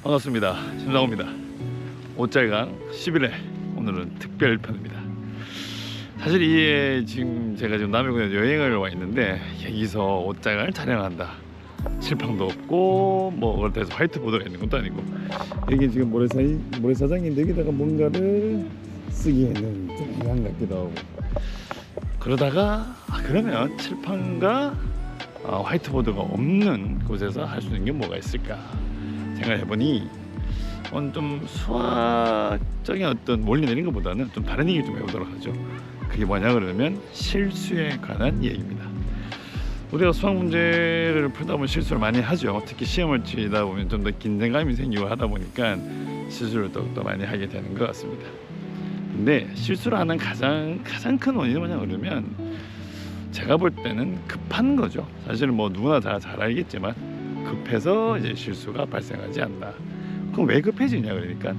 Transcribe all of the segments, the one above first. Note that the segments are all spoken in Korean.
반갑습니다. 심상호입니다. 옷잘강 11회 오늘은 특별편입니다. 사실 이게 지금 제가 지금 남해군에 여행을 와 있는데 여기서 옷잘강을 촬영한다 칠판도 없고 뭐 그렇다고 해서 화이트보드가 있는 것도 아니고 여기 지금 모래사장인데 여기다가 뭔가를 쓰기에는 좀 이상 같기도 하고 그러다가 그러면 칠판과 화이트보드가 없는 곳에서 할 수 있는 게 뭐가 있을까 생각해보니 좀 수학적인 어떤 원리 내린 것보다는 좀 다른 얘기 좀 해보도록 하죠. 그게 뭐냐 그러면 실수에 관한 얘기입니다. 우리가 수학 문제를 풀다 보면 실수를 많이 하죠. 특히 시험을 치다 보면 좀 더 긴장감이 생기고 하다 보니까 실수를 더욱더 많이 하게 되는 것 같습니다. 근데 실수를 하는 가장 큰 원인이 뭐냐 그러면 제가 볼 때는 급한 거죠. 사실은 뭐 누구나 다 잘 알겠지만 급해서 이제 실수가 발생하지 않나. 그럼 왜 급해지냐 그러니까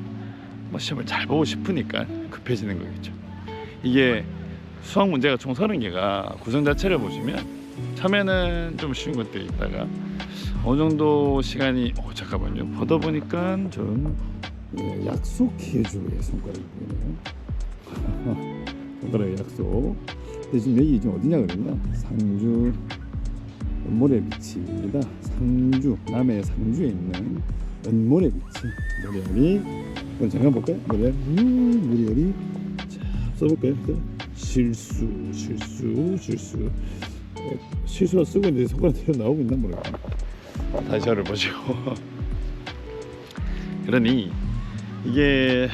뭐 시험을 잘 보고 싶으니까 급해지는 거겠죠. 이게 수학 문제가 총 30개가 구성 자체를 보시면 처음에는 좀 쉬운 것들이 있다가 어느 정도 시간이 잠깐만요. 보다 보니까 좀 약속해주의 손가락이 보이네요. 손가락의 약속. 근데 지금 여기 지금 어디냐 그러면 상주 은모래 비치입니다. 상주 남해 상주에 있는 은모래 비치 모래알이 그럼 잠깐 볼까요? 모래알이 자 써볼까요? 실수로 쓰고 있는데 손가락 대로 나오고 있나 모르겠네. 다시 저를 보시고 그러니 이게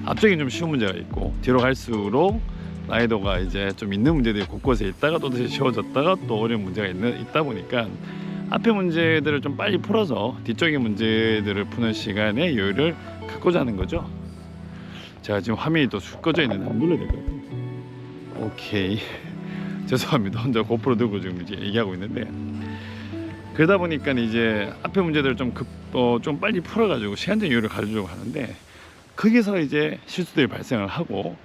앞쪽에 좀 쉬운 문제가 있고 뒤로 갈수록 난이도가 이제 좀 있는 문제들이 곳곳에 있다가 또 다시 쉬워졌다가 또 어려운 문제가 있다 보니까 앞에 문제들을 좀 빨리 풀어서 뒤쪽의 문제들을 푸는 시간에 여유를 갖고자 하는 거죠. 제가 지금 화면이 또 꺼져 있는데 한번 눌러야 될 것 같아요. 오케이. 죄송합니다. 혼자 고프로 들고 지금 이제 얘기하고 있는데 그러다 보니까 이제 앞에 문제들을 좀 빨리 풀어가지고 시간적 여유를 가져주려고 하는데 거기서 이제 실수들이 발생을 하고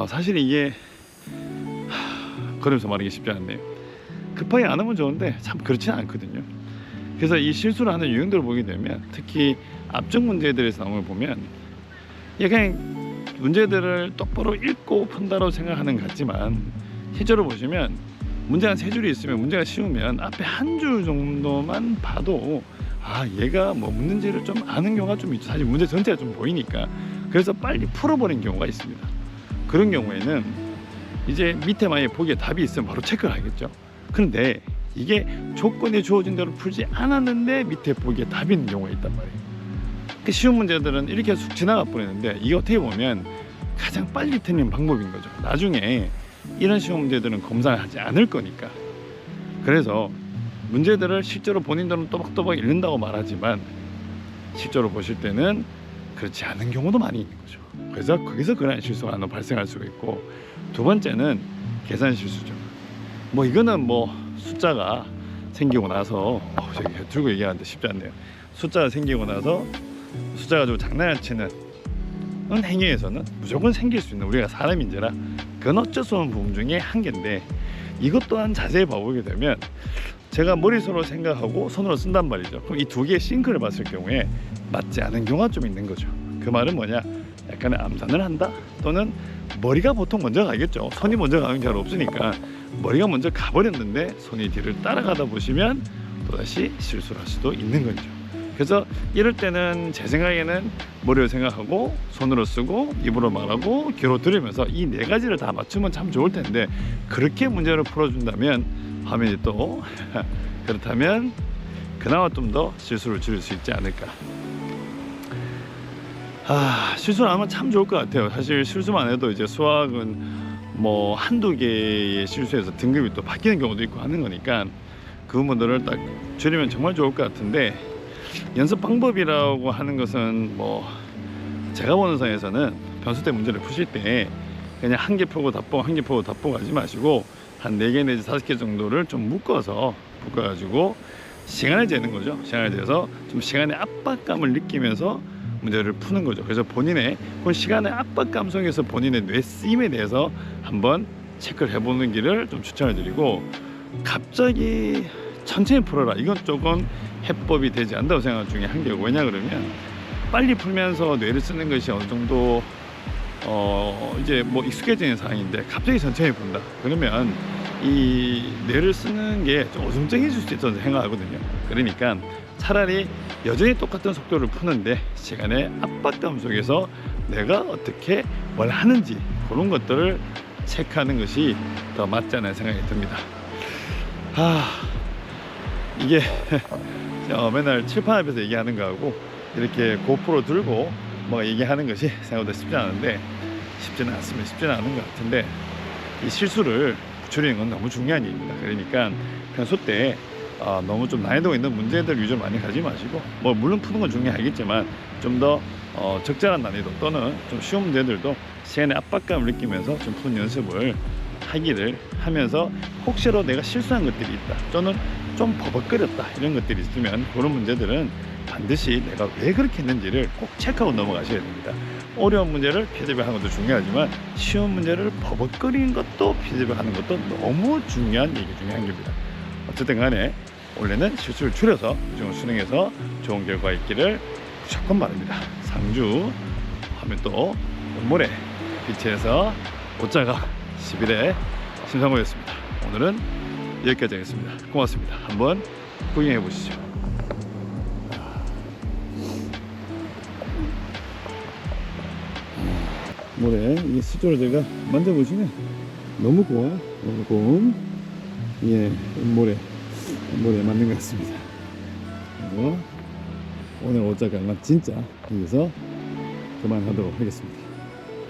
사실 이게 그러면서 말하기 쉽지 않네요. 급하게 안 하면 좋은데 참 그렇지는 않거든요. 그래서 이 실수를 하는 유형들을 보게 되면 특히 앞쪽 문제들에서 나오는 걸 보면 그냥 문제들을 똑바로 읽고 푼다고 생각하는 것 같지만 실제로 보시면 문제가 3줄이 있으면 문제가 쉬우면 앞에 한 줄 정도만 봐도 얘가 뭐 묻는지를 좀 아는 경우가 좀 있죠. 사실 문제 전체가 좀 보이니까. 그래서 빨리 풀어버린 경우가 있습니다. 그런 경우에는 이제 밑에 만약에 보기에 답이 있으면 바로 체크를 하겠죠. 그런데 이게 조건이 주어진 대로 풀지 않았는데 밑에 보기에 답이 있는 경우가 있단 말이에요. 그 쉬운 문제들은 이렇게 쑥 지나가 버리는데 이게 어떻게 보면 가장 빨리 틀리는 방법인 거죠. 나중에 이런 쉬운 문제들은 검사하지 않을 거니까. 그래서 문제들을 실제로 본인들은 또박또박 읽는다고 말하지만 실제로 보실 때는 그렇지 않은 경우도 많이 있는 거죠. 그래서 거기서 그런 실수가 하나 발생할 수가 있고, 두 번째는 계산 실수죠. 뭐 이거는 뭐 숫자가 생기고 나서 저기 들고 얘기하는데 쉽지 않네요. 숫자가 생기고 나서 숫자 가지고 장난을 치는 행위에서는 무조건 생길 수 있는 우리가 사람인지라 그건 어쩔 수 없는 부분 중에 한 개인데 이것 또한 자세히 봐보게 되면 제가 머릿속으로 생각하고 손으로 쓴단 말이죠. 그럼 이 두 개의 싱크를 봤을 경우에 맞지 않은 경우가 좀 있는 거죠. 그 말은 뭐냐, 약간의 암산을 한다 또는 머리가 보통 먼저 가겠죠. 손이 먼저 가는 경우는 없으니까 머리가 먼저 가버렸는데 손이 뒤를 따라가다 보시면 또다시 실수를 할 수도 있는 거죠. 그래서 이럴 때는 제 생각에는 머리로 생각하고 손으로 쓰고 입으로 말하고 귀로 들으면서 이 4가지를 다 맞추면 참 좋을 텐데 그렇게 문제를 풀어준다면 화면이 또 그렇다면 그나마 좀 더 실수를 줄일 수 있지 않을까. 실수를 하면 참 좋을 것 같아요. 사실 실수만 해도 이제 수학은 뭐 한두 개의 실수에서 등급이 또 바뀌는 경우도 있고 하는 거니까 그 부분들을 딱 줄이면 정말 좋을 것 같은데, 연습 방법이라고 하는 것은 뭐 제가 보는 선에서는 변수대 문제를 푸실 때 그냥 한 개 푸고 답보 한 개 푸고 답보 가지 마시고 한 4개 내지 5개 정도를 좀 묶어가지고 시간을 재는 거죠. 시간을 재서 좀 시간의 압박감을 느끼면서 문제를 푸는 거죠. 그래서 본인의 그 시간의 압박감 속에서 본인의 뇌 쓰임에 대해서 한번 체크를 해보는 길을 좀 추천을 드리고, 갑자기 천천히 풀어라. 이건 조금 해법이 되지 않다고 생각 중에 한 개고, 왜냐 그러면 빨리 풀면서 뇌를 쓰는 것이 어느 정도 이제 뭐 익숙해지는 상황인데 갑자기 천천히 푼다 그러면 이 뇌를 쓰는 게 좀 어정쩡해질 수 있다고 생각하거든요. 그러니까 차라리 여전히 똑같은 속도를 푸는데 시간의 압박감 속에서 내가 어떻게 뭘 하는지 그런 것들을 체크하는 것이 더 맞지 않나 생각이 듭니다. 이게 맨날 칠판 앞에서 얘기하는 거하고 이렇게 고프로 들고 뭐 얘기하는 것이 생각보다 쉽지 않은데, 쉽지는 않은 것 같은데, 이 실수를 줄이는 건 너무 중요한 일입니다. 그러니까 평소 때 너무 좀 난이도가 있는 문제들 위주로 많이 가지 마시고, 뭐 물론 푸는 건 중요하겠지만 좀 더 적절한 난이도 또는 좀 쉬운 문제들도 시간의 압박감을 느끼면서 좀 푸는 연습을 하기를 하면서, 혹시라도 내가 실수한 것들이 있다 또는 좀 버벅거렸다 이런 것들이 있으면 그런 문제들은 반드시 내가 왜 그렇게 했는지를 꼭 체크하고 넘어가셔야 됩니다. 어려운 문제를 피드백하는 것도 중요하지만 쉬운 문제를 버벅거리는 것도 피드백하는 것도 너무 중요한 얘기 중에 한 개입니다. 어쨌든 간에 원래는 실수를 줄여서 좀 수능에서 좋은 결과 있기를 무조건 바랍니다. 상주 하면 또 모레 빛에서 옷자가 10일에 심상호였습니다. 오늘은 여기까지 하겠습니다. 고맙습니다. 한번 구경해 보시죠. 모래 이 수조를 제가 만져보시면 너무 고와요. 너무 고운 모래 맞는 것 같습니다. 그리고 오늘 옷자강은 진짜 여기서 그만하도록 하겠습니다.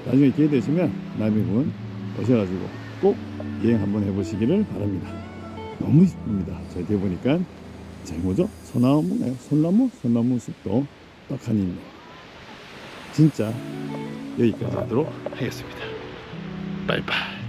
나중에 기회 되시면 남이군 오셔가지고 꼭 여행 한번 해보시기를 바랍니다. 너무 이쁩니다. 저 뒤에 보니까 저기 뭐죠? 소나무인가요? 소나무 숲도 떡하니 있네요. 진짜 여기까지 하도록 하겠습니다. 빠이빠이.